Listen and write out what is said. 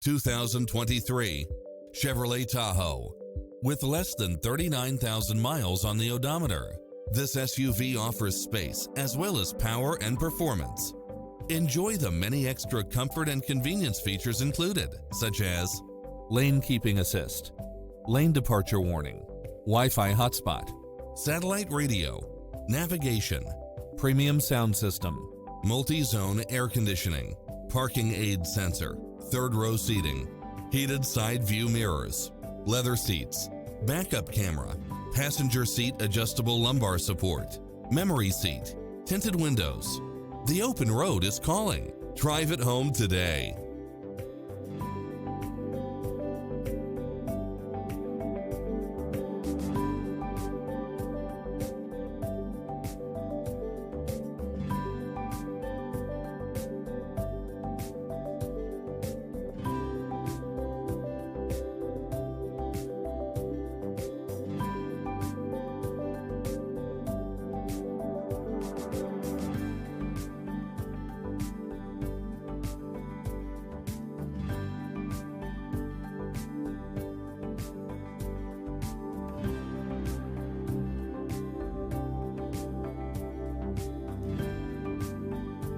2023 Chevrolet Tahoe. With less than 39,000 miles on the odometer, this SUV offers space as well as power and performance. Enjoy the many extra comfort and convenience features included, such as lane keeping assist, lane departure warning, Wi-Fi hotspot, satellite radio, navigation, premium sound system, multi-zone air conditioning, parking aid sensor, third row seating, heated side view mirrors, leather seats, backup camera, passenger seat adjustable lumbar support, memory seat, tinted windows. The open road is calling. Drive it home today.